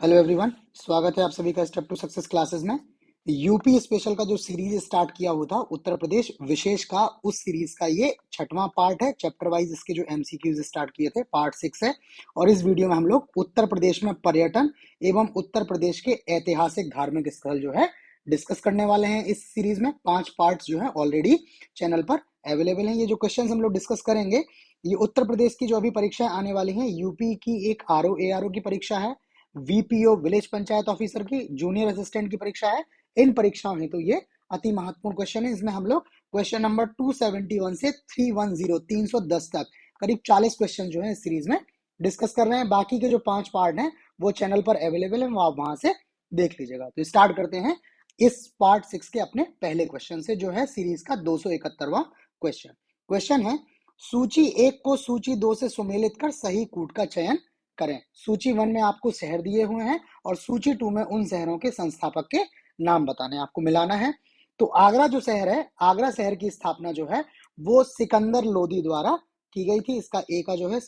Hello everyone, स्वागत है आप सभी का स्टेप टू सक्सेस क्लासेस में। यूपी स्पेशल का जो सीरीज स्टार्ट किया हुआ था उत्तर प्रदेश विशेष का, उस सीरीज का ये छठवां पार्ट है। चैप्टर वाइज इसके जो एमसीक्यूज स्टार्ट किए थे पार्ट 6 है। और इस वीडियो में हम लोग उत्तर प्रदेश में पर्यटन एवं उत्तर प्रदेश के ऐतिहासिक धार्मिक स्थल जो है डिस्कस करने वाले हैं। इस सीरीज में 5 पार्ट जो है ऑलरेडी चैनल पर अवेलेबल हैं। ये जो क्वेश्चन हम लोग डिस्कस करेंगे, ये उत्तर प्रदेश की जो अभी परीक्षाएं आने वाली हैं, यूपी की एक आरओ की परीक्षा है, वीपीओ विलेज पंचायत ऑफिसर की, जूनियर असिस्टेंट की परीक्षा है। इन परीक्षाओं में तो ये अति महत्वपूर्ण क्वेश्चन है। इसमें हम लोग क्वेश्चन नंबर 271 से 310 310 तक करीब 40 क्वेश्चन जो है इस सीरीज में डिस्कस कर रहे हैं। बाकी के जो 5 पार्ट हैं वो चैनल पर अवेलेबल है, वो आप वहां से देख लीजिएगा। तो स्टार्ट करते हैं इस पार्ट 6 के अपने पहले क्वेश्चन से, जो है सीरीज का 271वां क्वेश्चन। क्वेश्चन है, सूची 1 को सूची 2 से सुमेलित कर सही कूट का चयन करें। सूची 1 में आपको शहर दिए हुए हैं और सूची 2 में उन शहरों के संस्थापक के नाम बताने, आपको मिलाना है। तो आगरा जो शहर है, आगरा शहर की स्थापना जो है वो सिकंदर लोदी द्वारा की गई थी। इसका ए का जो है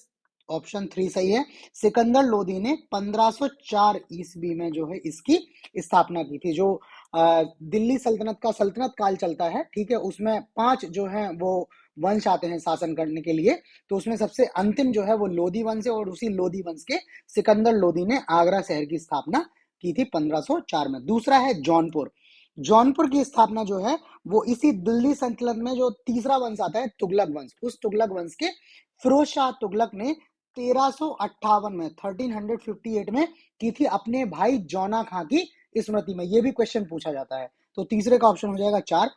ऑप्शन 3 सही है। सिकंदर लोदी ने 1504 ईस्वी में जो है इसकी स्थापना की थी। जो दिल्ली सल्तनत का सल्तनत काल चलता है, ठीक है, उसमें 5 जो है वो वंश आते हैं शासन करने के लिए। तो उसमें सबसे अंतिम जो है वो लोदी वंश है और उसी लोदी वंश के सिकंदर लोदी ने आगरा शहर की स्थापना की थी 1504 में। दूसरा है जौनपुर। जौनपुर की स्थापना जो है वो इसी दिल्ली सल्तनत में जो तीसरा वंश आता है तुगलक वंश, उस तुगलक वंश के फिरोज शाह तुगलक ने 1358 में 1358 में की थी अपने भाई जौना खां की स्मृति में। ये भी क्वेश्चन पूछा जाता है। तो तीसरे का ऑप्शन हो जाएगा 4।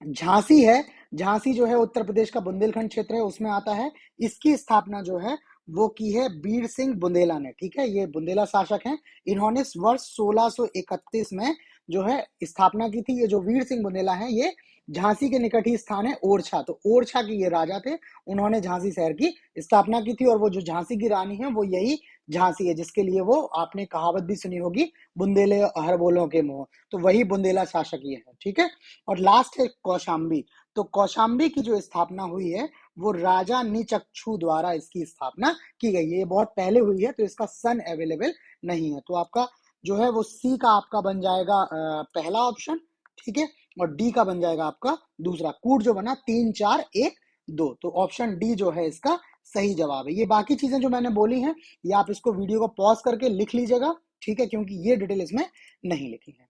झांसी है, झांसी जो है उत्तर प्रदेश का बुंदेलखंड क्षेत्र है, उसमें आता है। इसकी स्थापना जो है वो की है बीर सिंह बुंदेला ने, ठीक है, ये बुंदेला शासक हैं। इन्होंने वर्ष 1631 में जो है स्थापना की थी। ये जो वीर सिंह बुंदेला है ये झांसी के निकट ही स्थान है ओरछा, तो ओरछा के ये राजा थे, उन्होंने झांसी शहर की स्थापना की थी। और वो जो झांसी की रानी है वो यही झांसी है, जिसके लिए वो आपने कहावत भी सुनी होगी, बुंदेले हर बोलों के मुंह, तो वही बुंदेला शासक ये है, ठीक है। और लास्ट है कौशाम्बी। तो कौशाम्बी की जो स्थापना हुई है वो राजा निचक्षु द्वारा इसकी स्थापना की गई है। ये बहुत पहले हुई है तो इसका सन अवेलेबल नहीं है। तो आपका जो है वो सी का आपका बन जाएगा पहला ऑप्शन, ठीक है, और डी का बन जाएगा आपका दूसरा। कूट जो बना 3 4 1 2, तो ऑप्शन डी जो है इसका सही जवाब है। ये बाकी चीजें जो मैंने बोली हैं ये आप इसको वीडियो को पॉज करके लिख लीजिएगा, ठीक है, क्योंकि ये डिटेल इसमें नहीं लिखी है।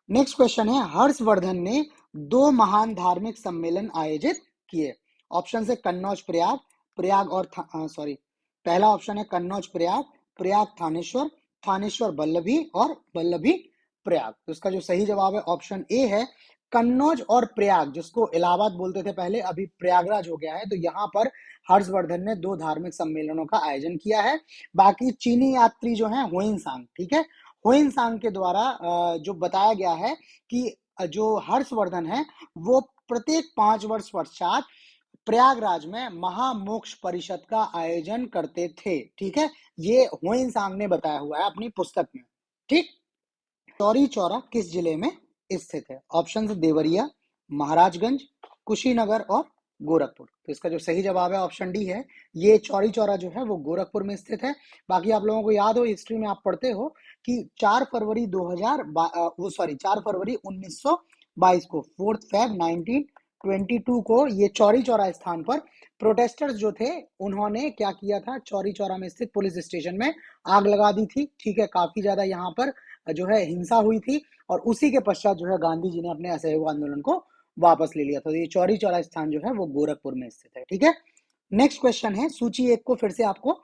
नेक्स्ट क्वेश्चन है, हर्षवर्धन ने 2 महान धार्मिक सम्मेलन आयोजित किए। ऑप्शन है कन्नौज प्रयाग, प्रयाग और सॉरी, पहला ऑप्शन है कन्नौज प्रयाग, प्रयाग थानेश्वर, थानेश्वर बल्लभी और बल्लभी प्रयाग। तो इसका जो सही जवाब है ऑप्शन ए है कन्नौज और प्रयाग, जिसको इलाहाबाद बोलते थे पहले, अभी प्रयागराज हो गया है। तो यहाँ पर हर्षवर्धन ने 2 धार्मिक सम्मेलनों का आयोजन किया है। बाकी चीनी यात्री जो है हुइनसांग, ठीक है, हुइनसांग के द्वारा जो बताया गया है कि जो हर्षवर्धन है वो प्रत्येक 5 वर्ष पश्चात प्रयागराज में महामोक्ष परिषद का आयोजन करते थे, ठीक है। ये हुइनसांग ने बताया हुआ है अपनी पुस्तक में, ठीक। चौरी चौरा किस जिले में स्थित है? ऑप्शन है देवरिया, महाराजगंज, कुशीनगर और गोरखपुर। तो इसका जो सही जवाब है ऑप्शन डी है। ये चौरी चौरा जो है वो गोरखपुर में स्थित है। बाकी आप लोगों को याद हो, हिस्ट्री में आप पढ़ते हो कि 4 फरवरी 4 फरवरी 1922 को, 4 फेब 1922 को ये चौरी चौरा स्थान पर प्रोटेस्टर्स जो थे उन्होंने क्या किया था, चौरी चौरा में स्थित पुलिस स्टेशन में आग लगा दी थी, ठीक है। काफी ज्यादा यहाँ पर जो है हिंसा हुई थी और उसी के पश्चात जो है गांधी जी ने अपने असहयोग आंदोलन को वापस ले लिया था। तो ये चौरी चौरा स्थान जो है वो गोरखपुर में स्थित है, ठीक है। नेक्स्ट क्वेश्चन है, सूची 1 को फिर से आपको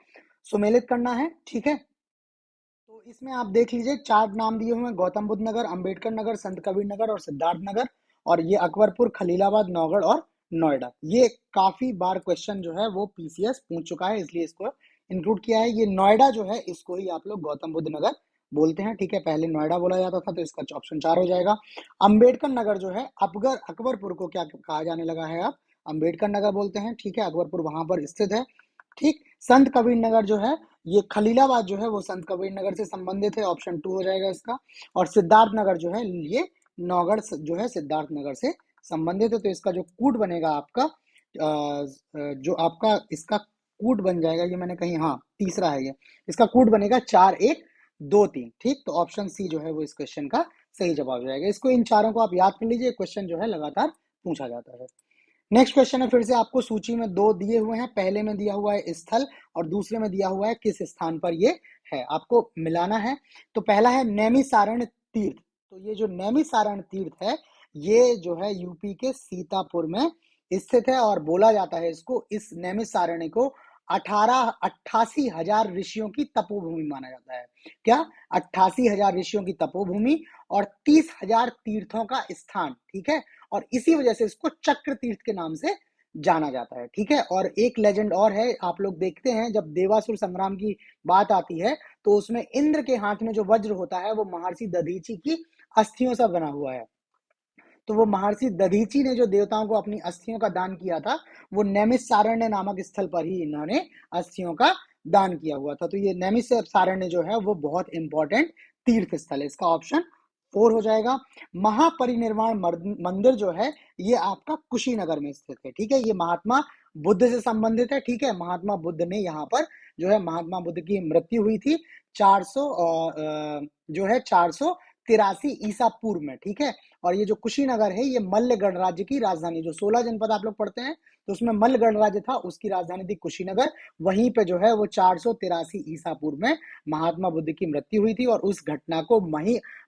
सुमेलित करना है, ठीक है। तो इसमें आप देख लीजिए 4 नाम दिए हुए हैं, गौतम बुद्ध नगर, अंबेडकर नगर, संत कबीर नगर और सिद्धार्थ नगर। और ये अकबरपुर, खलीलाबाद, नौगढ़ और नोएडा। ये काफी बार क्वेश्चन जो है वो पीसीएस पूछ चुका है, इसलिए इसको इंक्लूड किया है। ये नोएडा जो है इसको ही आप लोग गौतम बुद्ध नगर बोलते हैं, ठीक है, पहले नोएडा बोला जाता था, तो इसका ऑप्शन 4 हो जाएगा। अंबेडकर नगर जो है अकबरपुर को क्या कहा जाने लगा है, अब अंबेडकर नगर बोलते हैं, ठीक है, अकबरपुर वहां पर स्थित है, ठीक। संत कबीर नगर जो है ये खलीलाबाद जो है वो संत कबीर नगर से संबंधित है, ऑप्शन 2 हो जाएगा इसका। और सिद्धार्थ नगर जो है ये नौगढ़ जो है सिद्धार्थ नगर से संबंधित है। तो इसका जो कूट बनेगा आपका जो आपका इसका कूट बन जाएगा, ये मैंने कहीं, हाँ तीसरा है ये, इसका कूट बनेगा 4 1 2 3, ठीक। तो ऑप्शन सी जो है वो इस क्वेश्चन का सही जवाब हो जाएगा। इसको इन चारों को आप याद कर लीजिए, क्वेश्चन जो है लगातार पूछा जाता है। नेक्स्ट क्वेश्चन है, फिर से आपको सूची में 2 दिए हुए हैं, पहले में दिया हुआ है स्थल और दूसरे में दिया हुआ है किस स्थान पर ये है, आपको मिलाना है। तो पहला है नैमिसारण तीर्थ। तो ये जो नैमिसारण तीर्थ है, ये जो है यूपी के सीतापुर में स्थित है और बोला जाता है इसको, इस नैमिसारण्य को 88,000 ऋषियों की तपोभूमि माना जाता है। क्या? 88,000 ऋषियों की तपोभूमि और 30,000 तीर्थों का स्थान, ठीक है। और इसी वजह से इसको चक्र तीर्थ के नाम से जाना जाता है, ठीक है। और एक लेजेंड और है, आप लोग देखते हैं जब देवासुर संग्राम की बात आती है तो उसमें इंद्र के हाथ में जो वज्र होता है वो महर्षि दधीची की अस्थियों से बना हुआ है। तो वो महर्षि दधीची ने जो देवताओं को अपनी अस्थियों का दान किया था, वो नैमिषारण्य नामक स्थल पर ही इन्होंने अस्थियों का दान किया हुआ था। तो ये नैमिषारण्य जो है वो बहुत इंपॉर्टेंट तीर्थ स्थल है। इसका ऑप्शन 4 हो जाएगा। महापरिनिर्वाण मंदिर जो है ये आपका कुशीनगर में स्थित है, ठीक है। ये महात्मा बुद्ध से संबंधित है, ठीक है। महात्मा बुद्ध ने यहाँ पर जो है, महात्मा बुद्ध की मृत्यु हुई थी 400 जो है 483 ईसा पूर्व में, ठीक है। और ये जो कुशीनगर है ये मल्ल गणराज्य की राजधानी, जो 16 जनपद आप लोग पढ़ते हैं तो उसमें मल्ल गणराज्य था, उसकी राजधानी थी कुशीनगर। वहीं पे जो है वो 483 ईसा पूर्व में महात्मा बुद्ध की मृत्यु हुई थी और उस घटना को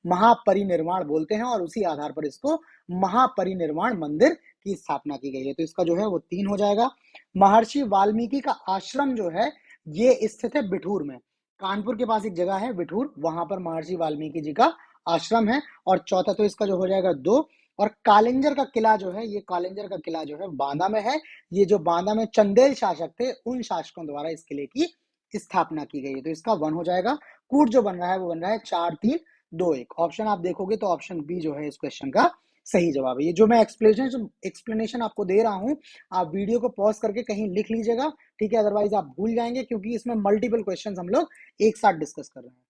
महापरिनिर्वाण बोलते हैं और उसी आधार पर इसको महापरिनिर्वाण मंदिर की स्थापना की गई है। तो इसका जो है वो 3 हो जाएगा। महर्षि वाल्मीकि का आश्रम जो है ये स्थित है बिठूर में। कानपुर के पास एक जगह है बिठूर, वहां पर महर्षि वाल्मीकि जी का आश्रम है। और चौथा तो इसका जो हो जाएगा 2। और कालिंजर का किला जो है, ये कालिंजर का किला जो है बांदा में है। ये जो बांदा में चंदेल शासक थे, उन शासकों द्वारा इस किले की स्थापना की गई है। तो इसका 1 हो जाएगा। कूट जो बन रहा है वो बन रहा है 4 3 2 1। ऑप्शन आप देखोगे तो ऑप्शन बी जो है इस क्वेश्चन का सही जवाब है। ये जो मैं एक्सप्लेनेशन आपको दे रहा हूं, आप वीडियो को पॉज करके कहीं लिख लीजिएगा, ठीक है। अदरवाइज आप भूल जाएंगे, क्योंकि इसमें मल्टीपल क्वेश्चंस हम लोग एक साथ डिस्कस कर रहे हैं।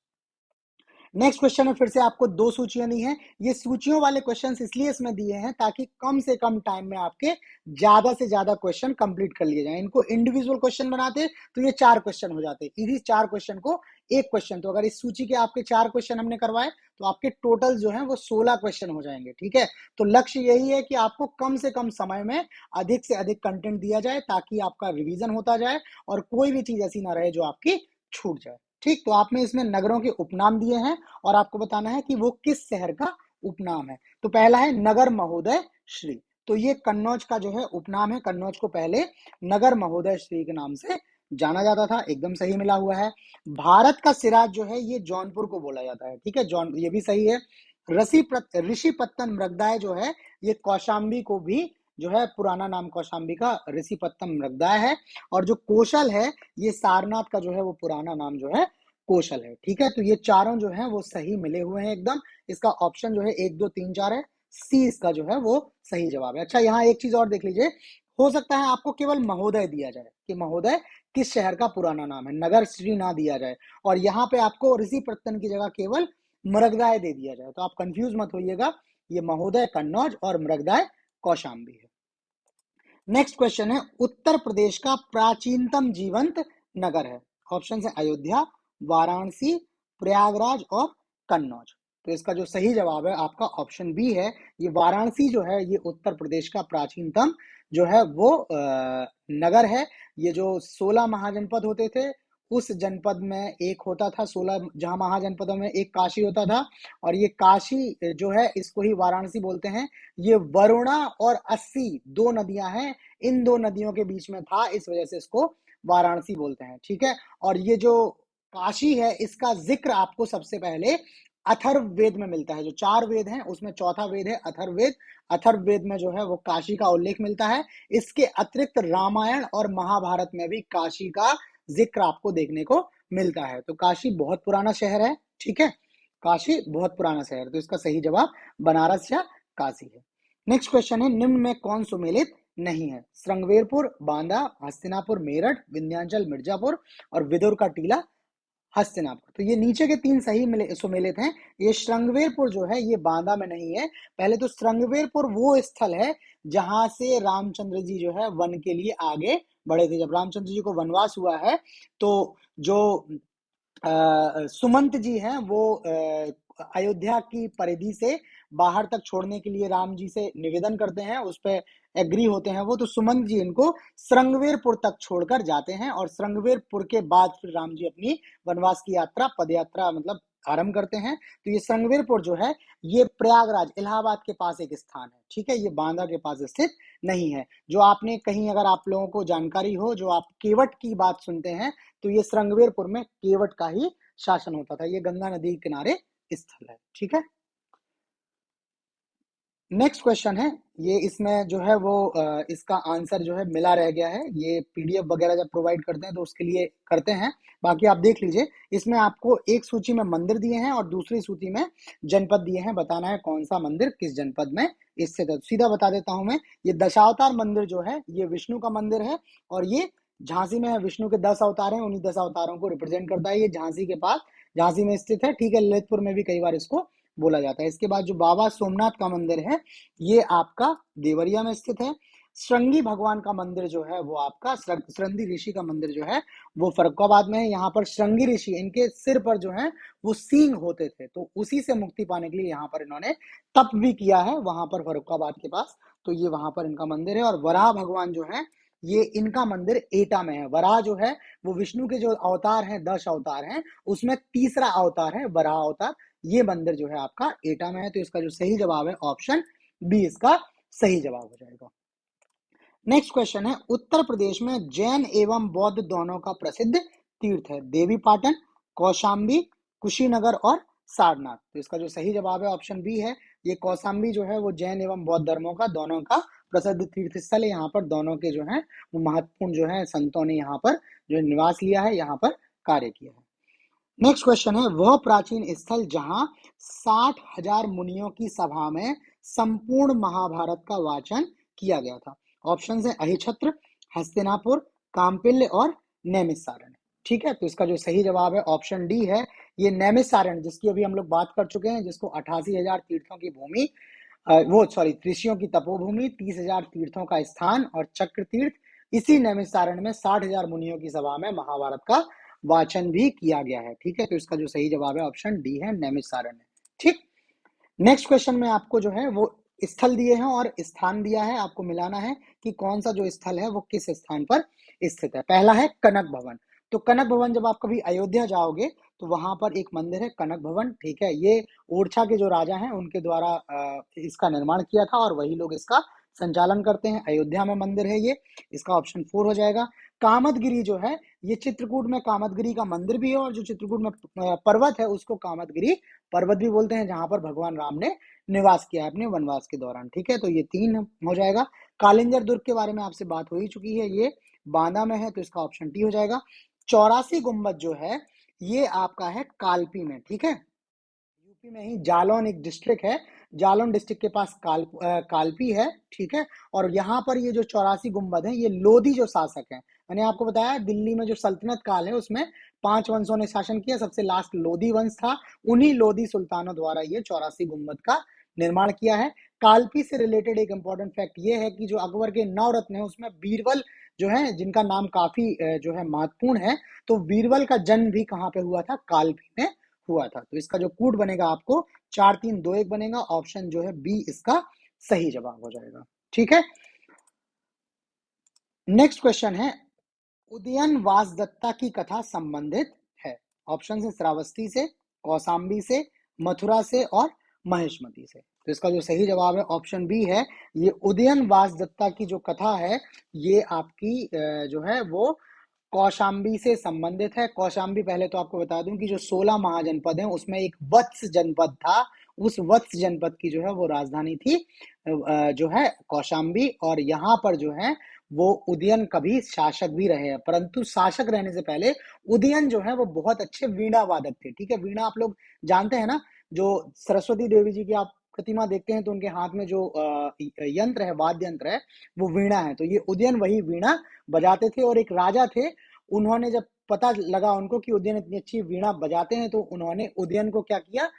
नेक्स्ट क्वेश्चन में फिर से आपको 2 सूचियां दी हैं। ये सूचियों वाले क्वेश्चंस इसलिए इसमें दिए हैं ताकि कम से कम टाइम में आपके ज्यादा से ज्यादा क्वेश्चन कंप्लीट कर लिए जाएं। इनको इंडिविजुअल क्वेश्चन बनाते तो ये 4 क्वेश्चन हो जाते, इसी 4 क्वेश्चन को एक क्वेश्चन। तो अगर इस सूची के आपके 4 क्वेश्चन हमने करवाए तो आपके टोटल जो है वो 16 क्वेश्चन हो जाएंगे, ठीक है। तो लक्ष्य यही है कि आपको कम से कम समय में अधिक से अधिक कंटेंट दिया जाए ताकि आपका रिवीजन होता जाए और कोई भी चीज ऐसी ना रहे जो आपकी छूट जाए, ठीक। तो आपने इसमें नगरों के उपनाम दिए हैं और आपको बताना है कि वो किस शहर का उपनाम है। तो पहला है नगर महोदय श्री। तो ये कन्नौज का जो है उपनाम है। कन्नौज को पहले नगर महोदय श्री के नाम से जाना जाता था, एकदम सही मिला हुआ है। भारत का सिराज जो है ये जौनपुर को बोला जाता है, ठीक है। जौन, ये भी सही है। ऋषिपत्तन मृगदाय जो है ये कौशाम्बी को भी जो है, पुराना नाम कौशाम्बी का ऋषिपत्तन मृगदाय है। और जो कौशल है ये सारनाथ का जो है वो पुराना नाम जो है कौशल है, ठीक है। तो ये चारों जो है वो सही मिले हुए हैं एकदम। इसका ऑप्शन जो है 1 2 3 4 है, सी इसका जो है वो सही जवाब है। अच्छा, यहाँ एक चीज और देख लीजिए, हो सकता है आपको केवल महोदय दिया जाए कि महोदय किस शहर का पुराना नाम है, नगर श्री ना दिया जाए, और यहाँ पे आपको ऋषि पत्तन की जगह केवल मृगदाय दे दिया जाए। तो आप कंफ्यूज मत होइएगा, ये महोदय कन्नौज और मृगदाय कौशाम्बी है। नेक्स्ट क्वेश्चन है, उत्तर प्रदेश का प्राचीनतम जीवंत नगर है। ऑप्शन है अयोध्या, वाराणसी, प्रयागराज और कन्नौज। तो इसका जो सही जवाब है आपका ऑप्शन बी है। ये वाराणसी जो है ये उत्तर प्रदेश का प्राचीनतम जो है वो नगर है। ये जो 16 महाजनपद होते थे उस जनपद में एक होता था, 16 जहां महाजनपदों में एक काशी होता था, और ये काशी जो है इसको ही वाराणसी बोलते हैं। ये वरुणा और अस्सी 2 नदियां हैं, इन 2 नदियों के बीच में था, इस वजह से इसको वाराणसी बोलते हैं, ठीक है। और ये जो काशी है इसका जिक्र आपको सबसे पहले अथर्ववेद में मिलता है। जो 4 वेद हैं उसमें चौथा वेद है अथर्ववेद। अथर्ववेद में जो है वो काशी का उल्लेख मिलता है। इसके अतिरिक्त रामायण और महाभारत में भी काशी का जिक्र आपको देखने को मिलता है। तो काशी बहुत पुराना शहर है, ठीक है। काशी बहुत पुराना शहर, तो इसका सही जवाब बनारस या काशी है। नेक्स्ट क्वेश्चन है, निम्न में कौन सुमेलित नहीं है? श्रृंगवेरपुर, बांदा, हस्तिनापुर, मेरठ, विंध्याचल, मिर्जापुर और विदुर का टीला हस्तिनापुर। तो ये नीचे के 3 सही सुमेलित हैं। ये श्रृंगवेरपुर जो है ये बांदा में नहीं है। पहले तो श्रृंगवेरपुर वो स्थल है जहां से रामचंद्र जी जो है वन के लिए आगे बढ़े थे। जब रामचंद्र जी को वनवास हुआ है तो जो सुमंत जी हैं वो अयोध्या की परिधि से बाहर तक छोड़ने के लिए राम जी से निवेदन करते हैं, उस पे एग्री होते हैं वो, तो सुमंत जी इनको श्रृंगवेरपुर तक छोड़कर जाते हैं और श्रृंगवेरपुर के बाद फिर राम जी अपनी वनवास की यात्रा पद यात्रा मतलब आरंभ करते हैं। तो ये श्रृंगवेरपुर जो है ये प्रयागराज इलाहाबाद के पास एक स्थान है, ठीक है, ये बांदा के पास स्थित नहीं है। जो आपने कहीं अगर आप लोगों को जानकारी हो, जो आप केवट की बात सुनते हैं, तो ये श्रृंगवेरपुर में केवट का ही शासन होता था। ये गंगा नदी के किनारे स्थल है, ठीक है। नेक्स्ट क्वेश्चन है, ये इसमें जो है वो इसका आंसर जो है मिला रह गया है, ये पीडीएफ वगैरह जब प्रोवाइड करते हैं तो उसके लिए करते हैं, बाकी आप देख लीजिए। इसमें आपको एक सूची में मंदिर दिए हैं और दूसरी सूची में जनपद दिए हैं, बताना है कौन सा मंदिर किस जनपद में स्थित है। सीधा बता देता हूं मैं, ये दशावतार मंदिर जो है ये विष्णु का मंदिर है और ये झांसी में है। विष्णु के 10 अवतार हैं, उन्हीं 10 अवतारों को रिप्रेजेंट करता है। ये झांसी के पास झांसी में स्थित है, ठीक है। ललितपुर में भी कई बार इसको बोला जाता है। इसके बाद जो बाबा सोमनाथ का मंदिर है ये आपका देवरिया में स्थित है। श्रृंगी भगवान का मंदिर जो है वो आपका श्रृंगी ऋषि का मंदिर जो है वो फर्रुखाबाद में है। यहाँ पर श्रृंगी ऋषि इनके सिर पर जो है वो सींग होते थे, तो उसी से मुक्ति पाने के लिए यहाँ पर इन्होंने तप भी किया है वहां पर फर्रुखाबाद के पास, तो ये वहां पर इनका मंदिर है। और वराह भगवान जो है ये इनका मंदिर एटा में है। वराह जो है वो विष्णु के जो अवतार हैं 10 अवतार हैं उसमें तीसरा अवतार है वराह अवतार। ये मंदिर जो है आपका एटा में है, तो इसका जो सही जवाब है ऑप्शन बी इसका सही जवाब हो जाएगा। नेक्स्ट क्वेश्चन है, उत्तर प्रदेश में जैन एवं बौद्ध दोनों का प्रसिद्ध तीर्थ है देवी पाटन, कौशाम्बी, कुशीनगर और सारनाथ। तो इसका जो सही जवाब है ऑप्शन बी है। ये कौशाम्बी जो है वो जैन एवं बौद्ध धर्मों का दोनों का प्रसिद्ध तीर्थ स्थल है। यहाँ पर दोनों के जो है वो महत्वपूर्ण जो है संतों ने यहाँ पर जो निवास लिया है, यहाँ पर कार्य किया है। नेक्स्ट क्वेश्चन है, वह प्राचीन स्थल जहां 60,000 मुनियों की सभा में संपूर्ण महाभारत का वाचन किया गया था। ऑप्शन है अहिछत्र, हस्तिनापुर, काम्पिल्य और नैमिषारण्य, ठीक है। तो इसका जो सही जवाब है ऑप्शन डी है। ये नैमिषारण्य जिसकी अभी हम लोग बात कर चुके हैं, जिसको 88,000 तीर्थों की भूमि वो सॉरी ऋषियों की तपोभूमि, 30,000 तीर्थों का स्थान और चक्र तीर्थ, इसी नैमिषारण्य में 60,000 मुनियों की सभा में महाभारत का वाचन भी किया गया है, ठीक है। तो इसका जो सही जवाब है ऑप्शन डी है नैमिषारण्य, ठीक। नेक्स्ट क्वेश्चन में आपको जो है वो स्थल दिए हैं और स्थान दिया है, आपको मिलाना है कि कौन सा जो स्थल है वो किस स्थान पर स्थित है। पहला है कनक भवन। तो कनक भवन जब आप कभी अयोध्या जाओगे तो वहां पर एक मंदिर है कनक भवन, ठीक है। ये ओरछा के जो राजा हैं उनके द्वारा इसका निर्माण किया था और वही लोग इसका संचालन करते हैं। अयोध्या में मंदिर है ये, इसका ऑप्शन 4 हो जाएगा। कामदगिरी जो है ये चित्रकूट में कामदगिरी का मंदिर भी है और जो चित्रकूट में पर्वत है उसको कामदगिरी पर्वत भी बोलते हैं, जहां पर भगवान राम ने निवास किया है अपने वनवास के दौरान, ठीक है। तो ये 3 हो जाएगा। कालिंजर दुर्ग के बारे में आपसे बात हो ही चुकी है, ये बांदा में है, तो इसका ऑप्शन टी हो जाएगा। 84 गुंबद जो है ये आपका है कालपी में, ठीक है। यूपी में ही जालौन एक डिस्ट्रिक्ट है, जालौन डिस्ट्रिक्ट के पास कालपी है, ठीक है। और यहाँ पर ये जो 84 गुंबद है ये लोधी जो शासक है, मैंने आपको बताया दिल्ली में जो सल्तनत काल है उसमें 5 वंशों ने शासन किया, सबसे लास्ट लोधी वंश था, उन्हीं लोधी सुल्तानों द्वारा ये 84 गुंबद का निर्माण किया है। कालपी से रिलेटेड एक इंपॉर्टेंट फैक्ट ये है कि जो अकबर के 9 रत्न है उसमें बीरबल जो है जिनका नाम काफी जो है महत्वपूर्ण है, तो बीरबल का जन्म भी कहाँ पे हुआ था, कालपी में हुआ था। तो इसका जो कोड बनेगा आपको 4321 बनेगा, ऑप्शन जो है बी इसका सही जवाब हो जाएगा, ठीक है। नेक्स्ट क्वेश्चन है, उदयन वासदत्ता की कथा संबंधित है। ऑप्शन है श्रावस्ती से, कौसाम्बी से, मथुरा से और महेशमती से। तो इसका जो सही जवाब है ऑप्शन बी है। ये उदयन वासदत्ता की जो कथा है ये आपकी जो है वो कौशाम्बी से संबंधित है। कौशाम्बी पहले तो आपको बता दूं कि जो 16 महाजनपद हैं उसमें एक वत्स जनपद था, उस वत्स जनपद की जो है वो राजधानी थी जो है कौशाम्बी। और यहाँ पर जो है वो उदयन कभी शासक भी रहे हैं, परंतु शासक रहने से पहले उदयन जो है वो बहुत अच्छे वीणा वादक थे, ठीक है। वीणा आप लोग जानते हैं ना, जो सरस्वती देवी जी की आप प्रतिमा देखते हैं तो उनके हाथ में जो यंत्र है, वाद्य यंत्र है, वो वीणा है। तो ये उदयन वही वीणा बजाते थे और एक राजा थे, उन्होंने जब पता लगा उनको कि उदयन इतनी अच्छी वीणा बजाते हैं तो उन्होंने उदयन को क्या किया,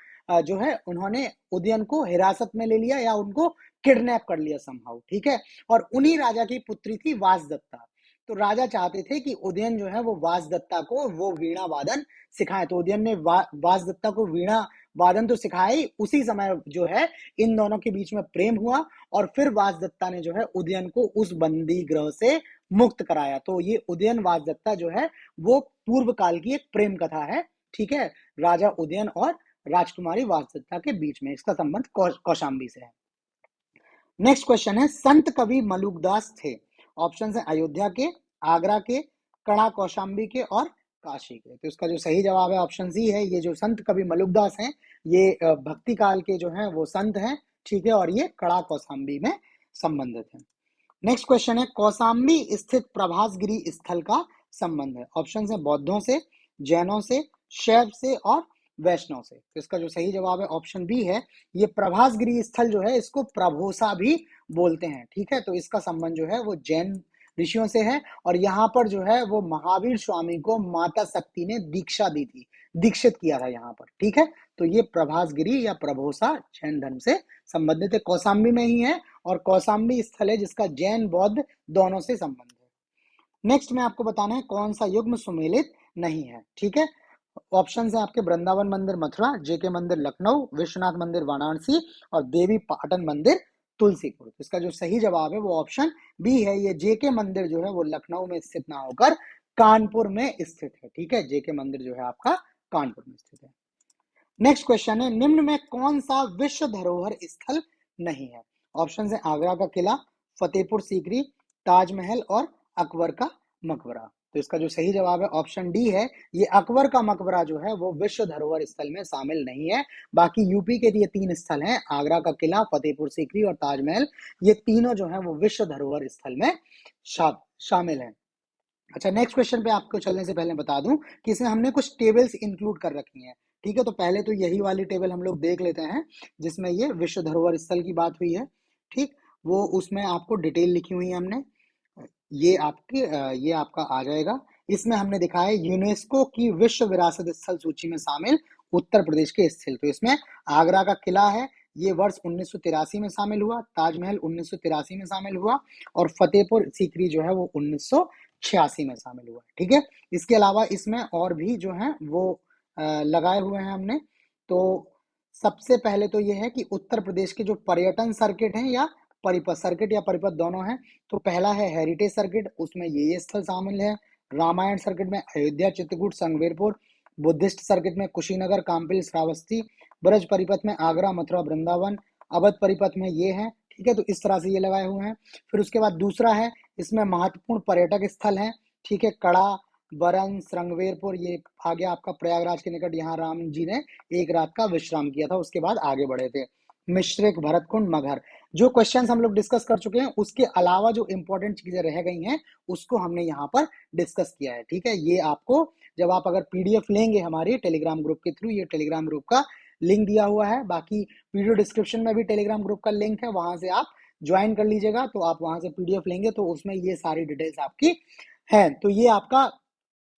जो है उन्होंने उदयन को हिरासत में ले लिया या उनको किडनैप कर लिया समहाउ, ठीक है। और उन्हीं राजा की पुत्री थी वासदत्ता। तो राजा चाहते थे कि उदयन जो है वो वासदत्ता को वो वीणा वादन सिखाए। तो उदयन ने वासदत्ता को वीणा वादन तो सिखाई। उसी समय जो है इन दोनों के बीच में प्रेम हुआ और फिर वासदत्ता ने जो है उदयन को उस बंदी गृह से मुक्त कराया। तो ये उदयन वासदत्ता जो है वो पूर्व काल की एक प्रेम कथा है। ठीक है, राजा उदयन और राजकुमारी वासदत्ता के बीच में इसका संबंध कौशाम्बी से है। नेक्स्ट क्वेश्चन है, संत कवि मलुकदास थे। ऑप्शन है अयोध्या के, आगरा के, कड़ा कौशाम्बी के और काशी के। तो इसका जो सही जवाब है ऑप्शन सी है। ये जो संत कवि मलुकदास हैं ये भक्ति काल के जो हैं वो संत हैं। ठीक है, और ये कड़ा कौशाम्बी में संबंधित है। नेक्स्ट क्वेश्चन है, कौशाम्बी स्थित प्रभासगिरी स्थल का संबंध है। ऑप्शन है बौद्धों से, जैनों से, शैव से और वैष्णव से। तो इसका जो सही जवाब है ऑप्शन बी है। ये प्रभासगिरी स्थल जो है इसको प्रभोसा भी बोलते हैं। ठीक है, तो इसका संबंध जो है वो जैन ऋषियों से है और यहाँ पर जो है वो महावीर स्वामी को माता शक्ति ने दीक्षा दी थी, दीक्षित किया था यहाँ पर। ठीक है, तो ये प्रभासगिरी या प्रभोसा जैन धर्म से संबंधित है, कौशाम्बी में ही है और कौशाम्बी स्थल है जिसका जैन बौद्ध दोनों से संबंध है। नेक्स्ट में आपको बताना है कौन सा युग्म सुमेलित नहीं है। ठीक है, ऑप्शन है आपके वृंदावन मंदिर मथुरा, जेके मंदिर लखनऊ, विश्वनाथ मंदिर वाराणसी और देवी पाटन मंदिर तुलसीपुर। तो इसका जो सही जवाब है वो ऑप्शन बी है। ये जेके मंदिर जो है वो लखनऊ में स्थित ना होकर कानपुर में स्थित है। ठीक है, जेके मंदिर जो है आपका कानपुर में स्थित है। नेक्स्ट क्वेश्चन है, निम्न में कौन सा विश्व धरोहर स्थल नहीं है। ऑप्शन है आगरा का किला, फतेहपुर सीकरी, ताजमहल और अकबर का मकबरा। तो इसका जो सही जवाब है ऑप्शन डी है। ये अकबर का मकबरा जो है वो विश्व धरोहर स्थल में शामिल नहीं है। बाकी यूपी के ये 3 स्थल हैं, आगरा का किला, फतेहपुर सीकरी और ताजमहल, ये तीनों जो है वो विश्व धरोहर स्थल में शामिल है। अच्छा, नेक्स्ट क्वेश्चन पे आपको चलने से पहले बता दूं कि इसमें हमने कुछ टेबल्स इंक्लूड कर रखी हैं। ठीक है, तो पहले तो यही वाली टेबल हम लोग देख लेते हैं जिसमें ये विश्व धरोहर स्थल की बात हुई है। ठीक, वो उसमें आपको डिटेल लिखी हुई है हमने। ये आपका आ जाएगा। इसमें हमने दिखाया है यूनेस्को की विश्व विरासत स्थल सूची में शामिल उत्तर प्रदेश के स्थल। तो इसमें आगरा का किला है, ये वर्ष 1983 में शामिल हुआ, ताजमहल 1983 में शामिल हुआ और फतेहपुर सीकरी जो है वो 1986 में शामिल हुआ। ठीक है, इसके अलावा इसमें और भी जो है वो लगाए हुए हैं हमने। तो सबसे पहले तो ये है कि उत्तर प्रदेश के जो पर्यटन सर्किट हैं या परिपथ, सर्किट या परिपथ दोनों हैं। तो पहला है हेरिटेज सर्किट, उसमें ये स्थल शामिल है। रामायण सर्किट में अयोध्या, चित्रकूट, संगमेरपुर। बुद्धिस्ट सर्किट में कुशीनगर, काम्पिल, श्रावस्ती। ब्रज परिपथ में आगरा, मथुरा, वृंदावन। अवध परिपथ में ये है। ठीक है, तो इस तरह से ये लगाए हुए हैं। फिर उसके बाद दूसरा है, इसमें महत्वपूर्ण पर्यटक स्थल है। ठीक है, कड़ा, बरन, श्रृंगवेरपुर, ये आ गया आपका प्रयागराज के निकट। यहाँ राम जी ने एक रात का विश्राम किया था, उसके बाद आगे बढ़े थे। मिश्रिक, भरतकुंड, मगहर। जो क्वेश्चंस हम लोग डिस्कस कर चुके हैं उसके अलावा जो इंपॉर्टेंट चीजें रह गई हैं उसको हमने यहाँ पर डिस्कस किया है। ठीक है, ये आपको जब आप अगर पीडीएफ लेंगे हमारे टेलीग्राम ग्रुप के थ्रू, ये टेलीग्राम ग्रुप का लिंक दिया हुआ है, बाकी वीडियो डिस्क्रिप्शन में भी टेलीग्राम ग्रुप का लिंक है, वहां से आप ज्वाइन कर लीजिएगा। तो आप वहां से पीडीएफ लेंगे तो उसमें ये सारी डिटेल्स आपकी है। तो ये आपका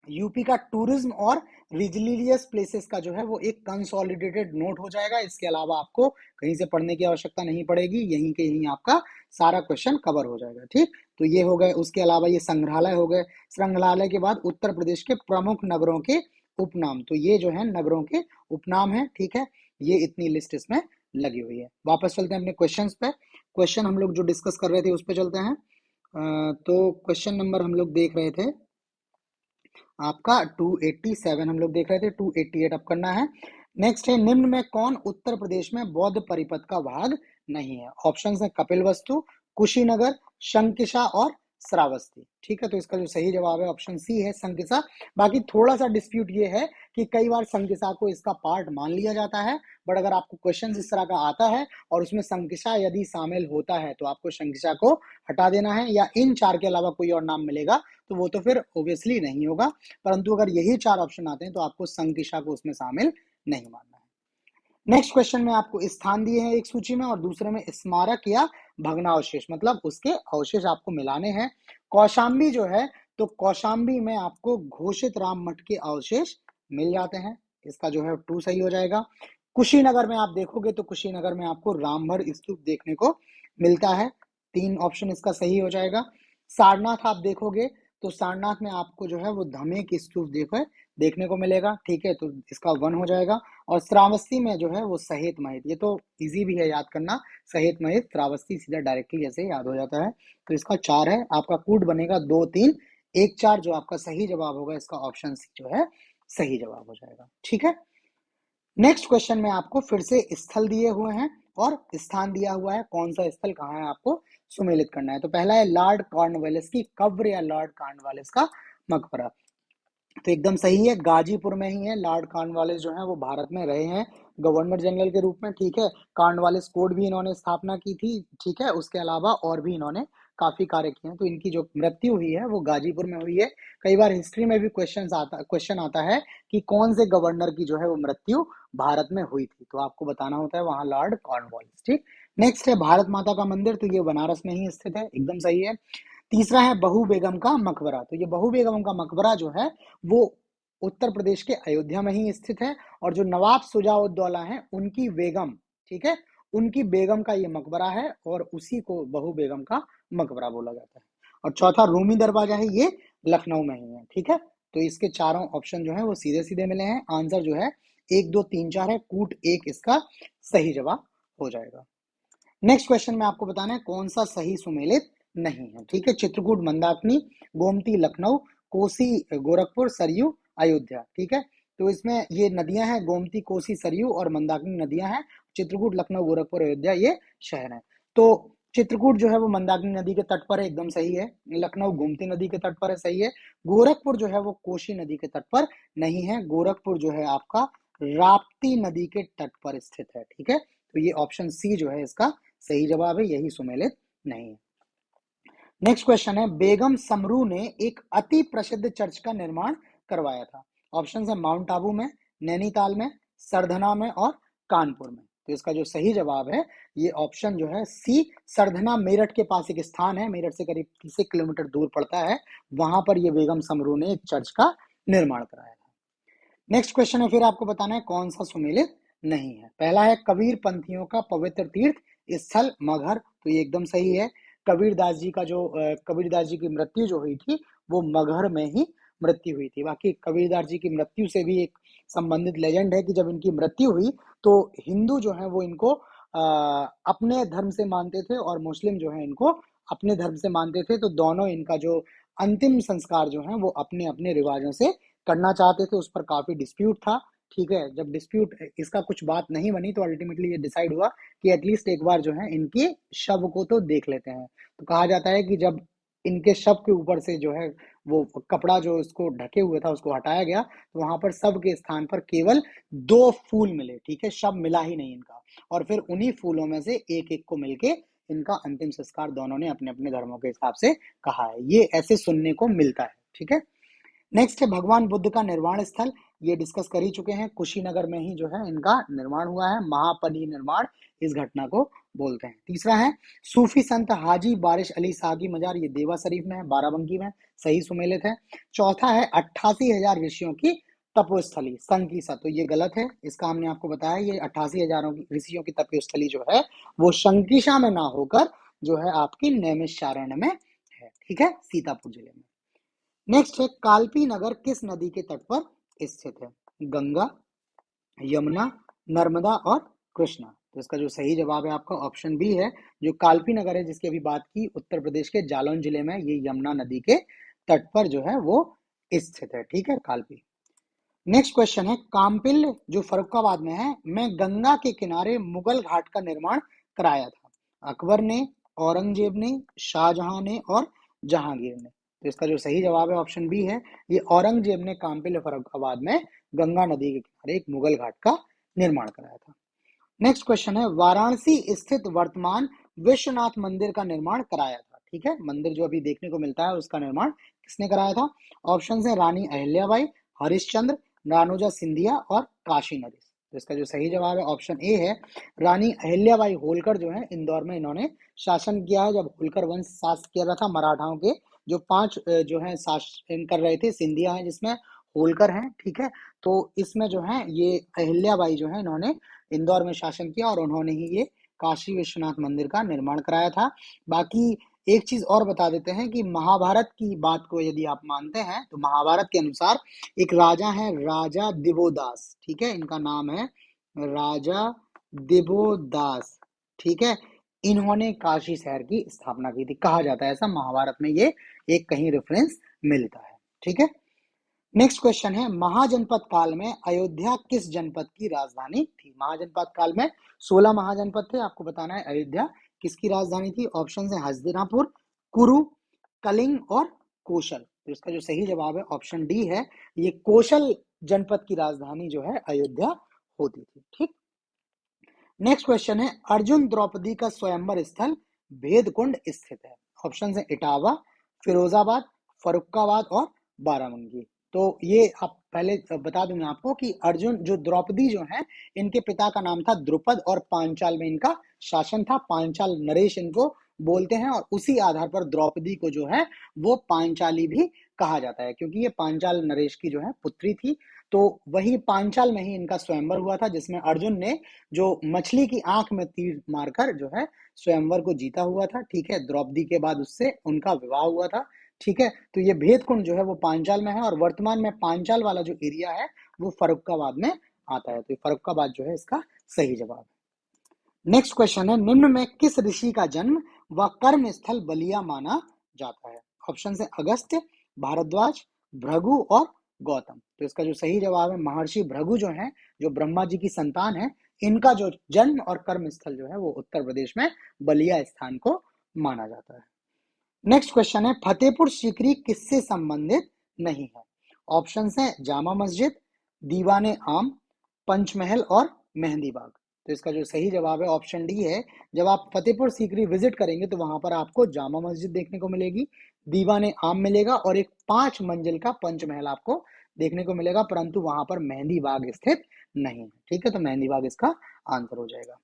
यूपी का टूरिज्म और रिलीजियस प्लेसेस का जो है वो एक कंसोलिडेटेड नोट हो जाएगा। इसके अलावा आपको कहीं से पढ़ने की आवश्यकता नहीं पड़ेगी, यहीं के यहीं आपका सारा क्वेश्चन कवर हो जाएगा। ठीक, तो ये हो गए। उसके अलावा ये संग्रहालय हो गए। संग्रहालय के बाद उत्तर प्रदेश के प्रमुख नगरों के उपनाम, तो ये जो है नगरों के उपनाम है। ठीक है, ये इतनी लिस्ट इसमें लगी हुई है। वापस चलते हैं अपने क्वेश्चन पे। क्वेश्चन हम लोग जो डिस्कस कर रहे थे उस पर चलते हैं। तो क्वेश्चन नंबर हम लोग देख रहे थे आपका 287 हम लोग देख रहे थे, 288 अब करना है। नेक्स्ट है, निम्न में कौन उत्तर प्रदेश में बौद्ध परिपथ का भाग नहीं है। ऑप्शंस है कपिलवस्तु, कुशीनगर, शंकिसा और श्रावस्ती। ठीक है, तो इसका जो सही जवाब है ऑप्शन सी है, शंकिसा। बाकी थोड़ा सा डिस्प्यूट ये है कि कई बार शंकिसा को इसका पार्ट मान लिया जाता है, बट अगर आपको क्वेश्चन इस तरह का आता है और उसमें शंकिसा यदि शामिल होता है तो आपको शंकिसा को हटा देना है, या इन 4 के अलावा कोई और नाम मिलेगा तो वो तो फिर ऑब्वियसली नहीं होगा। परंतु अगर यही 4 ऑप्शन आते हैं तो आपको संकिशा को उसमें शामिल नहीं मानना है। नेक्स्ट क्वेश्चन में आपको स्थान दिए हैं एक सूची में और दूसरे में स्मारक या भग्नावशेष, मतलब उसके अवशेष आपको मिलाने हैं। कौशाम्बी जो है तो कौशाम्बी में आपको घोषित राम मठ के अवशेष मिल जाते हैं, इसका जो है 2 सही हो जाएगा। कुशीनगर में आप देखोगे तो कुशीनगर में आपको रामभर स्तूप देखने को मिलता है, 3 ऑप्शन इसका सही हो जाएगा। सारनाथ आप देखोगे तो सारनाथ में आपको जो है वो धमेक स्तूप देखने को मिलेगा, ठीक है, तो इसका 1 हो जाएगा। और श्रावस्ती में जो है वो सहेत महित, ये तो इजी भी है याद करना, सहेत महित श्रावस्ती सीधा डायरेक्टली ऐसे याद हो जाता है। तो इसका 4 है, आपका कूट बनेगा 2 3 1 4, जो आपका सही जवाब होगा इसका ऑप्शन सी जो है सही जवाब हो जाएगा, ठीक है। नेक्स्ट क्वेश्चन में आपको फिर से स्थल दिए हुए हैं और स्थान दिया हुआ है, कौन सा स्थल कहाँ है आपको सुमेलित करना है। तो पहला है लॉर्ड कॉर्नवालिस की कब्र या लॉर्ड कॉर्नवालिस का मकबरा। तो एकदम सही है, गाजीपुर में ही है। लॉर्ड कॉर्नवालिस जो है वो भारत में रहे हैं गवर्नर जनरल के रूप में, ठीक है। कॉर्नवालिस कोड भी इन्होंने स्थापना की थी, ठीक है। उसके अलावा और भी इन्होंने काफी कार्य किए हैं। तो इनकी जो मृत्यु हुई है वो गाजीपुर में हुई है। कई बार हिस्ट्री में भी क्वेश्चन आता है कि कौन से गवर्नर की जो है वो मृत्यु भारत में हुई थी, तो आपको बताना होता है वहां लॉर्ड कॉर्नवालिस, ठीक। नेक्स्ट है भारत माता का मंदिर, तो ये बनारस में ही स्थित है, एकदम सही है। तीसरा है बहू बेगम का मकबरा, तो ये बहू बेगम का मकबरा जो है वो उत्तर प्रदेश के अयोध्या में ही स्थित है। और जो नवाब सुजाउद्दौला है उनकी बेगम, ठीक है, उनकी बेगम का ये मकबरा है और उसी को बहू बेगम का मकबरा बोला जाता है। और चौथा रूमी दरवाजा है, ये लखनऊ में ही है, ठीक है। तो इसके चारों ऑप्शन जो है वो सीधे सीधे मिले हैं। आंसर जो है 1 2 3 4 है, कूट 1 इसका सही जवाब हो जाएगा। नेक्स्ट क्वेश्चन में आपको बताना है कौन सा सही सुमेलित नहीं है, ठीक है। चित्रकूट मंदाकिनी, गोमती लखनऊ, कोसी गोरखपुर, सरयू अयोध्या, ठीक है। तो इसमें ये नदियां हैं, गोमती कोसी सरयू और मंदाकिनी नदियां हैं। चित्रकूट लखनऊ गोरखपुर अयोध्या ये शहर है। तो चित्रकूट जो है वो मंदाकिनी नदी के तट पर है, एकदम सही है। लखनऊ गोमती नदी के तट पर है, सही है। गोरखपुर जो है वो कोसी नदी के तट पर नहीं है, गोरखपुर जो है आपका राप्ती नदी के तट पर स्थित है, ठीक है। तो ये ऑप्शन सी जो है इसका सही जवाब है, यही सुमेलित नहीं है। नेक्स्ट क्वेश्चन है बेगम समरू ने एक अति प्रसिद्ध चर्च का निर्माण करवाया था। ऑप्शन है माउंट आबू में, नैनीताल में, सरधना में और कानपुर में। तो इसका जो सही जवाब है ये ऑप्शन जो है सी, सरधना मेरठ के पास एक स्थान है, मेरठ से करीब 30 किलोमीटर दूर पड़ता है, वहां पर ये बेगम समरू ने एक चर्च का निर्माण कराया था। नेक्स्ट क्वेश्चन है फिर आपको बताना है कौन सा सुमेलित नहीं है। पहला है कबीर पंथियों का पवित्र तीर्थ स्थल मगहर, तो ये एकदम सही है। कबीरदास जी का जो कबीरदास जी की मृत्यु जो हुई थी वो मगहर में ही मृत्यु हुई थी। बाकी कबीरदास जी की मृत्यु से भी एक संबंधित लेजेंड है कि जब इनकी मृत्यु हुई तो हिंदू जो है वो इनको अपने धर्म से मानते थे और मुस्लिम जो है इनको अपने धर्म से मानते थे। तो दोनों इनका जो अंतिम संस्कार जो है वो अपने अपने रिवाजों से करना चाहते थे, उस पर काफी डिस्प्यूट था, ठीक है। जब डिस्प्यूट इसका कुछ बात नहीं बनी तो अल्टीमेटली ये डिसाइड हुआ कि एटलीस्ट एक बार जो है इनके शव को तो देख लेते हैं। तो कहा जाता है कि जब इनके शव के ऊपर से जो है वो कपड़ा जो इसको ढके हुए था उसको हटाया गया तो वहां पर शव के स्थान पर केवल 2 फूल मिले, ठीक है, शव मिला ही नहीं इनका। और फिर उन्हीं फूलों में से एक एक को मिलके इनका अंतिम संस्कार दोनों ने अपने अपने धर्मों के हिसाब से कहा है, ये ऐसे सुनने को मिलता है, ठीक है। नेक्स्ट है भगवान बुद्ध का निर्वाण स्थल, ये डिस्कस कर ही चुके हैं, कुशीनगर में ही जो है इनका निर्माण हुआ है, महापरिनिर्वाण इस घटना को बोलते हैं। तीसरा है सूफी संत हाजी बारिश अली शाह की मजार, ये देवा शरीफ में है, बाराबंकी में, सही सुमेलित है। चौथा है 88,000 ऋषियों की तपोस्थली संकीसा, तो ये गलत है, इसका हमने आपको बताया ये 88,000 ऋषियों की तपोस्थली जो है वो शंकीसा में ना होकर जो है आपकी नैमिषारण्य में है, ठीक है, सीतापुर जिले में। नेक्स्ट है कालपी नगर किस नदी के तट पर स्थित है, गंगा, यमुना, नर्मदा और कृष्णा। तो इसका जो सही जवाब है आपका ऑप्शन बी है, जो कालपी नगर है जिसकी अभी बात की उत्तर प्रदेश के जालौन जिले में, ये यमुना नदी के तट पर जो है वो स्थित है, ठीक है, कालपी। नेक्स्ट क्वेश्चन है काम्पिल जो फर्रुखाबाद में है में गंगा के किनारे मुगल घाट का निर्माण कराया था, अकबर ने, औरंगजेब ने, शाहजहां ने और जहांगीर ने। तो इसका जो सही जवाब है ऑप्शन बी है, ये औरंगजेब ने काम्पिल फर्रुखाबाद में गंगा नदी के किनारे एक मुगल घाट का निर्माण कराया था। नेक्स्ट क्वेश्चन है वाराणसी स्थित वर्तमान विश्वनाथ मंदिर का निर्माण कराया था, ठीक है, मंदिर जो अभी देखने को मिलता है उसका निर्माण किसने कराया था। ऑप्शन है रानी अहिल्याबाई, हरिश्चंद्र, रानोजा सिंधिया और काशी नरेश। तो इसका जो सही जवाब है ऑप्शन ए है, रानी अहिल्याबाई होलकर जो है इंदौर में इन्होंने शासन किया है, जब होलकर वंश शासन किया रहा था मराठाओं के जो 5 जो है शासन कर रहे थे, सिंधिया है जिसमें होलकर हैं, ठीक है। तो इसमें जो है ये अहिल्याबाई जो है इन्होंने इंदौर में शासन किया और उन्होंने ही ये काशी विश्वनाथ मंदिर का निर्माण कराया था। बाकी एक चीज और बता देते हैं कि महाभारत की बात को यदि आप मानते हैं तो महाभारत के अनुसार एक राजा है, राजा दिवोदास, ठीक है, इनका नाम है राजा दिवोदास, ठीक है। इन्होंने काशी शहर की स्थापना की थी, कहा जाता है ऐसा, महाभारत में ये एक कहीं रेफरेंस मिलता है, ठीक है। नेक्स्ट क्वेश्चन है, महाजनपद काल में अयोध्या किस जनपद की राजधानी थी? महाजनपद काल में 16 महाजनपद थे, आपको बताना है अयोध्या किसकी राजधानी थी। ऑप्शन है हस्तिनापुर, कुरु, कलिंग और कौशल। तो इसका जो सही जवाब है ऑप्शन डी है, ये कौशल जनपद की राजधानी जो है अयोध्या होती थी, ठीक। नेक्स्ट क्वेश्चन है, अर्जुन द्रौपदी का स्वयंवर स्थल भेदकुंड स्थित है। ऑप्शन है इटावा, फिरोजाबाद, फरुखाबाद और बाराबंकी। तो ये आप पहले बता दूंगा आपको कि अर्जुन जो द्रौपदी जो है, इनके पिता का नाम था द्रुपद और पांचाल में इनका शासन था। पांचाल नरेश इनको बोलते हैं और उसी आधार पर द्रौपदी को जो है वो पांचाली भी कहा जाता है, क्योंकि ये पांचाल नरेश की जो है पुत्री थी। तो वही पांचाल में ही इनका स्वयंवर हुआ था, जिसमें अर्जुन ने जो मछली की आंख में तीर मारकर जो है स्वयंवर को जीता हुआ था, ठीक है। द्रौपदी के बाद उससे उनका विवाह हुआ था, ठीक है। तो ये भेदकुंड जो है वो पांचाल में है और वर्तमान में पांचाल वाला जो एरिया है वो फर्रुखाबाद में आता है। तो फर्रुखाबाद जो है इसका सही जवाब है। नेक्स्ट क्वेश्चन है, निम्न में किस ऋषि का जन्म व कर्म स्थल बलिया माना जाता है? ऑप्शन है अगस्त्य, भारद्वाज, भृगु और गौतम। तो इसका जो सही जवाब है महर्षि भृगु जो है, जो ब्रह्मा जी की संतान है, इनका जो जन्म और कर्म स्थल जो है वो उत्तर प्रदेश में बलिया स्थान को माना जाता है। नेक्स्ट क्वेश्चन है, फतेहपुर सीकरी किससे संबंधित नहीं है? ऑप्शन है जामा मस्जिद, दीवाने आम, पंचमहल और मेहंदी बाग। तो इसका जो सही जवाब है ऑप्शन डी है। जब आप फतेहपुर सीकरी विजिट करेंगे तो वहां पर आपको जामा मस्जिद देखने को मिलेगी, दीवाने आम मिलेगा और एक 5 मंजिल का पंचमहल आपको देखने को मिलेगा, परंतु वहां पर मेहंदी बाग स्थित नहीं है, ठीक है। तो मेहंदी बाग इसका आंसर हो जाएगा।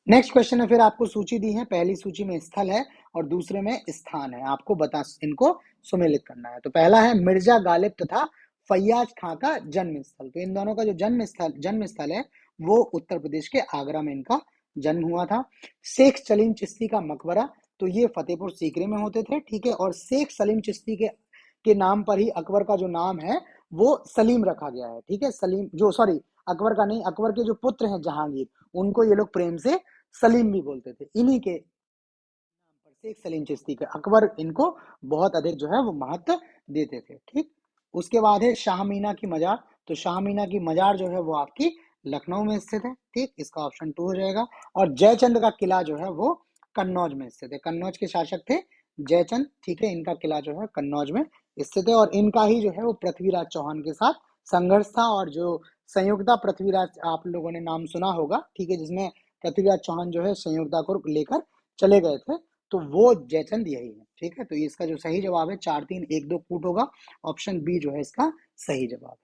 नेक्स्ट क्वेश्चन है, फिर आपको सूची दी है, पहली सूची में स्थल है और दूसरे में स्थान है, आपको बता इनको सुमेलित करना है। तो पहला है मिर्जा गालिब तथा फैयाज खां का जन्म स्थल। तो इन दोनों का जो जन्म स्थल है वो उत्तर प्रदेश के आगरा में इनका जन्म हुआ था। शेख सलीम चिश्ती का मकबरा, तो ये फतेहपुर सीकरी में होते थे, ठीक है। और शेख सलीम चिश्ती के नाम पर ही अकबर का जो नाम है वो सलीम रखा गया है, ठीक है। सलीम जो, सॉरी, अकबर का नहीं, अकबर के जो पुत्र हैं जहांगीर, उनको ये लोग प्रेम से सलीम भी बोलते थे। इन्हीं के नाम पर शेख सलीम चिश्ती के अकबर इनको बहुत अधिक जो है वो महत्व देते थे, ठीक। उसके बाद है शाह मीना की मजार। तो शाह मीना की मजार जो है वो आपकी लखनऊ में स्थित है, ठीक, इसका ऑप्शन 2 हो जाएगा। और जयचंद का किला जो है वो कन्नौज में स्थित है। कन्नौज के शासक थे जयचंद, ठीक है। इनका किला जो है कन्नौज में स्थित है और इनका ही जो है वो पृथ्वीराज चौहान के साथ संघर्ष था। और जो संयुक्ता पृथ्वीराज आप लोगों ने नाम सुना होगा, ठीक है, जिसमें पृथ्वीराज चौहान जो है संयुक्ता को लेकर चले गए थे, तो वो जयचंद यही है, ठीक है। तो इसका जो सही जवाब है 4 3 1 2 कूट होगा, ऑप्शन बी जो है इसका सही जवाब है।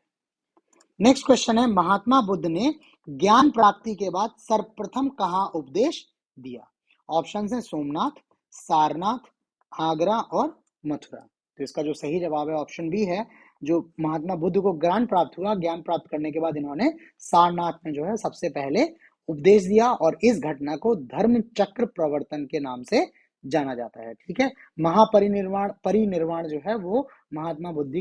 नेक्स्ट क्वेश्चन है, महात्मा बुद्ध ने ज्ञान प्राप्ति के बाद सर्वप्रथम कहाँ उपदेश दिया? ऑप्शन है सोमनाथ, सारनाथ, आगरा और मथुरा। तो इसका जो सही जवाब है ऑप्शन बी है। जो महात्मा बुद्ध को ज्ञान प्राप्त हुआ, ज्ञान प्राप्त करने के बाद इन्होंने सारनाथ में जो है सबसे पहले उपदेश दिया और इस घटना को धर्म चक्र प्रवर्तन के नाम से जाना जाता है, ठीक है। महापरिनिर्वाण परिनिर्वाण जो है वो महात्मा बुद्ध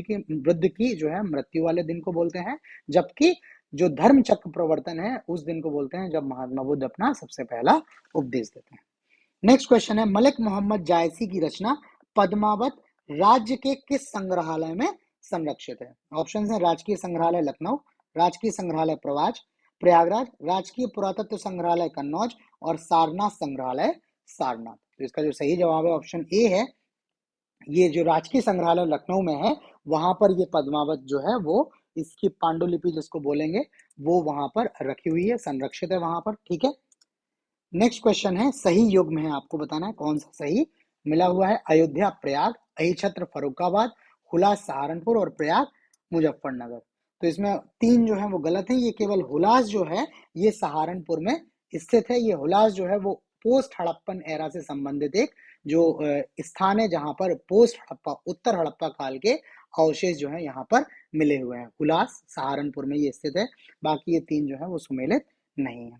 की जो है मृत्यु वाले दिन को बोलते हैं, जबकि जो धर्म चक्र प्रवर्तन है उस दिन को बोलते हैं जब महात्मा बुद्ध अपना सबसे पहला उपदेश देते हैं। नेक्स्ट क्वेश्चन है, मलिक मोहम्मद जायसी की रचना पद्मावत राज्य के किस संग्रहालय में संरक्षित है? ऑप्शन है राजकीय संग्रहालय लखनऊ, राजकीय संग्रहालय प्रयागराज, राजकीय पुरातत्व संग्रहालय कन्नौज और सारनाथ संग्रहालय सारनाथ। तो इसका जो सही जवाब है ऑप्शन ए है। ये जो राजकीय संग्रहालय लखनऊ में है वहां पर ये पद्मावत जो है वो इसकी पांडुलिपि जिसको बोलेंगे वो वहां पर रखी हुई है, संरक्षित है वहां पर, ठीक है। नेक्स्ट क्वेश्चन है, सही युग में है, आपको बताना है कौन सा सही मिला हुआ है। अयोध्या प्रयाग, अहिछत्र फर्रुखाबाद, हुलास सहारनपुर और प्रयाग मुजफ्फरनगर। तो इसमें 3 जो है वो गलत है। ये केवल हुलास जो है ये सहारनपुर में स्थित है। ये हुलास जो है वो पोस्ट हड़प्पन एरा से संबंधित एक जो स्थान है जहां पर पोस्ट हड़प्पा, उत्तर हड़प्पा काल के अवशेष जो है यहाँ पर मिले हुए हैं। हुलास सहारनपुर में ये स्थित है, बाकी ये 3 जो है वो सुमेलित नहीं है।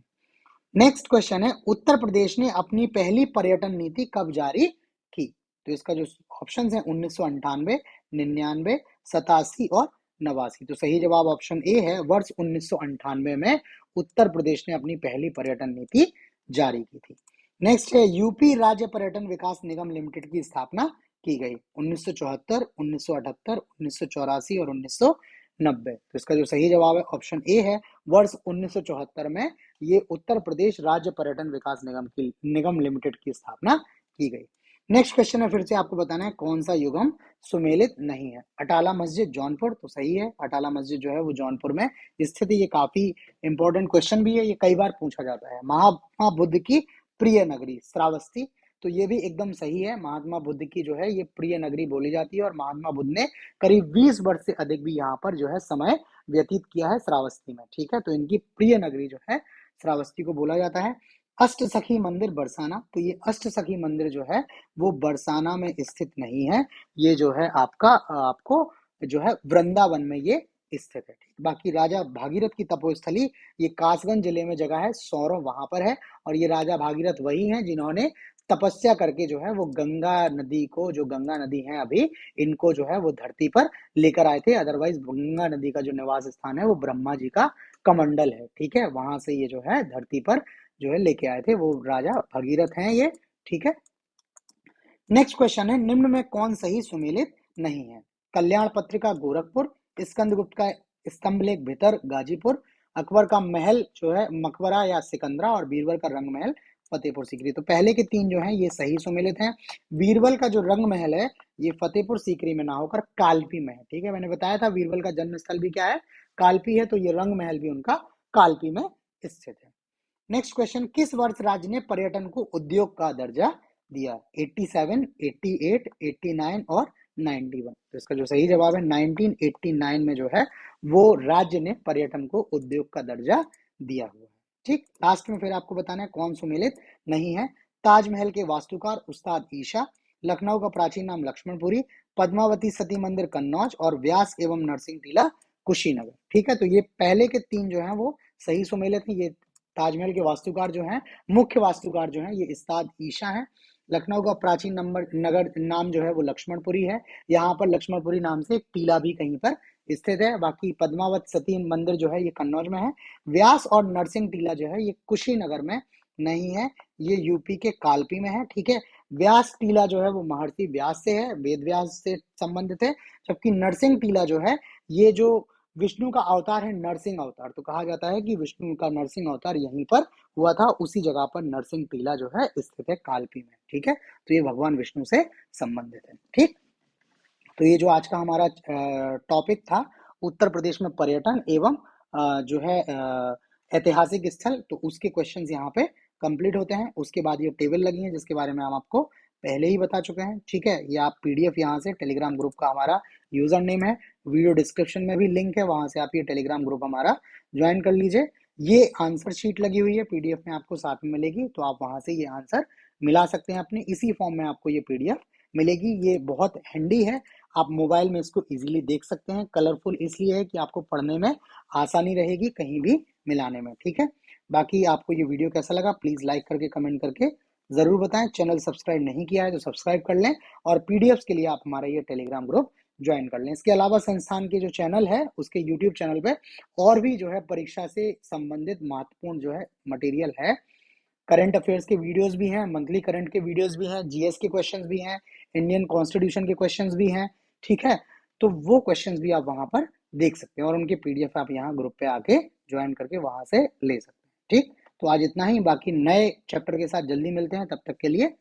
नेक्स्ट क्वेश्चन है, उत्तर प्रदेश ने अपनी पहली पर्यटन नीति कब जारी की? तो तो इसका जो ऑप्शन है 1998, 99, 87 और 89। तो सही जवाब ऑप्शन ए है, वर्ष 1998 में उत्तर प्रदेश ने अपनी पहली पर्यटन नीति जारी की थी। नेक्स्ट है यूपी राज्य पर्यटन विकास निगम लिमिटेड की स्थापना की गई 1974, 1978, 1984 और 1990। तो इसका जो सही जवाब है ऑप्शन ए है, वर्ष 1974 में ये उत्तर प्रदेश राज्य पर्यटन विकास निगम लिमिटेड की स्थापना की गई। नेक्स्ट क्वेश्चन है, फिर से आपको बताना है कौन सा युगम सुमेलित नहीं है। अटाला मस्जिद जौनपुर, तो सही है, अटाला मस्जिद जो है वो जौनपुर में स्थित है। ये काफी इंपॉर्टेंट क्वेश्चन भी है, ये कई बार पूछा जाता है। महात्मा बुद्ध की प्रिय नगरी श्रावस्ती, तो ये भी एकदम सही है। महात्मा बुद्ध की जो है ये प्रिय नगरी बोली जाती है और महात्मा बुद्ध ने करीब 20 वर्ष से अधिक भी यहाँ पर जो है समय व्यतीत किया है श्रावस्ती में। ठीक है, तो इनकी प्रिय नगरी जो है श्रावस्ती को बोला जाता है। अष्ट सखी मंदिर बरसाना, तो ये अष्ट सखी मंदिर जो है वो बरसाना में स्थित नहीं है, ये जो है आपको जो है वृंदावन में ये स्थित है। ठीक, बाकी राजा भागीरथ की तपोस्थली ये कासगंज जिले में जगह है, सौरव वहां पर है। और ये राजा भागीरथ वही हैं जिन्होंने तपस्या करके जो है वो गंगा नदी को, जो गंगा नदी है अभी, इनको जो है वो धरती पर लेकर आए थे। अदरवाइज गंगा नदी का जो निवास स्थान है वो ब्रह्मा जी का कमंडल है। ठीक है, वहां से ये जो है धरती पर जो है लेके आए थे, वो राजा भगीरथ हैं ये। ठीक है, नेक्स्ट क्वेश्चन है, निम्न में कौन सही सुमेलित नहीं है। कल्याण पत्रिका गोरखपुर, स्कंदगुप्त का स्तंभलेख भितर गाजीपुर, अकबर का महल जो है मकबरा या सिकंदरा और बीरबल का रंग महल फतेहपुर सीकरी। तो पहले के तीन जो हैं ये सही सुमेलित हैं। बीरबल का जो रंग महल है ये फतेहपुर सीकरी में ना होकर कालपी में है। ठीक है, मैंने बताया था बीरबल का जन्म स्थल भी क्या है, कालपी है, तो ये रंग महल भी उनका कालपी में स्थित है। नेक्स्ट क्वेश्चन, किस वर्ष राज्य ने पर्यटन को उद्योग का दर्जा दिया। 87, 88, 89 और 91। तो इसका जो सही जवाब है 1989 में जो है वो राज्य ने पर्यटन को उद्योग का दर्जा दिया हुआ है। ठीक, लास्ट में फिर आपको बताना है कौन सुमेलित नहीं है। ताजमहल के वास्तुकार उस्ताद ईशा, लखनऊ का प्राचीन नाम लक्ष्मणपुरी, पद्मावती सती मंदिर कन्नौज और व्यास एवं नरसिंह टीला कुशीनगर। ठीक है, तो ये पहले के तीन जो है वो सही सुमेलित है। ये ताजमहल के वास्तुकार जो हैं, मुख्य वास्तुकार जो हैं ये उस्ताद ईशा हैं। लखनऊ का प्राचीन नगर नाम जो है वो लक्ष्मणपुरी है, यहाँ पर लक्ष्मणपुरी नाम से एक टीला भी कहीं पर स्थित है। बाकी पद्मावत सती मंदिर जो है ये कन्नौज में है। व्यास और नरसिंह टीला जो है ये कुशीनगर में नहीं है, ये यूपी के कालपी में है। ठीक है, व्यास टीला जो है वो महर्षि व्यास से है, वेद व्यास से संबंधित है। जबकि नरसिंह टीला जो है ये जो विष्णु का अवतार है, नरसिंह अवतार, तो कहा जाता है कि विष्णु का नरसिंह अवतार यहीं पर हुआ था, उसी जगह पर नरसिंह टीला जो है स्थित है कालपी में। ठीक है, तो ये भगवान विष्णु से संबंधित है। ठीक, तो ये जो आज का हमारा टॉपिक था उत्तर प्रदेश में पर्यटन एवं जो है ऐतिहासिक स्थल, तो उसके क्वेश्चंस यहाँ पे कंप्लीट होते हैं। उसके बाद ये टेबल लगी है जिसके बारे में हम आपको पहले ही बता चुके हैं। ठीक है, ये आप पीडीएफ यहाँ से, टेलीग्राम ग्रुप का हमारा यूजर नेम है, वीडियो डिस्क्रिप्शन में भी लिंक है, वहां से आप ये टेलीग्राम ग्रुप हमारा ज्वाइन कर लीजिए। ये आंसर शीट लगी हुई है पीडीएफ में, आपको साथ में मिलेगी, तो आप वहां से ये आंसर मिला सकते हैं अपने, इसी फॉर्म में आपको ये पीडीएफ मिलेगी। ये बहुत हैंडी है, आप मोबाइल में इसको इजीली देख सकते हैं। कलरफुल इसलिए है कि आपको पढ़ने में आसानी रहेगी कहीं भी मिलाने में। ठीक है, बाकी आपको ये वीडियो कैसा लगा प्लीज लाइक करके कमेंट करके जरूर बताएं। चैनल सब्सक्राइब नहीं किया है तो सब्सक्राइब कर लें, और पीडीएफ के लिए आप हमारा ये टेलीग्राम ग्रुप ज्वाइन कर लें। इसके अलावा संस्थान के जो चैनल है उसके यूट्यूब चैनल पे और भी जो है परीक्षा से संबंधित महत्वपूर्ण जो है मटेरियल है। करंट अफेयर्स के वीडियोस भी हैं, मंथली करंट के वीडियोस भी हैं, जीएस के क्वेश्चंस भी हैं, इंडियन कॉन्स्टिट्यूशन के क्वेश्चंस भी हैं। ठीक है, तो वो क्वेश्चंस भी आप वहां पर देख सकते हैं, और उनके पीडीएफ आप यहाँ ग्रुप पे आके ज्वाइन करके वहां से ले सकते हैं। ठीक, तो आज इतना ही, बाकी नए चैप्टर के साथ जल्दी मिलते हैं, तब तक के लिए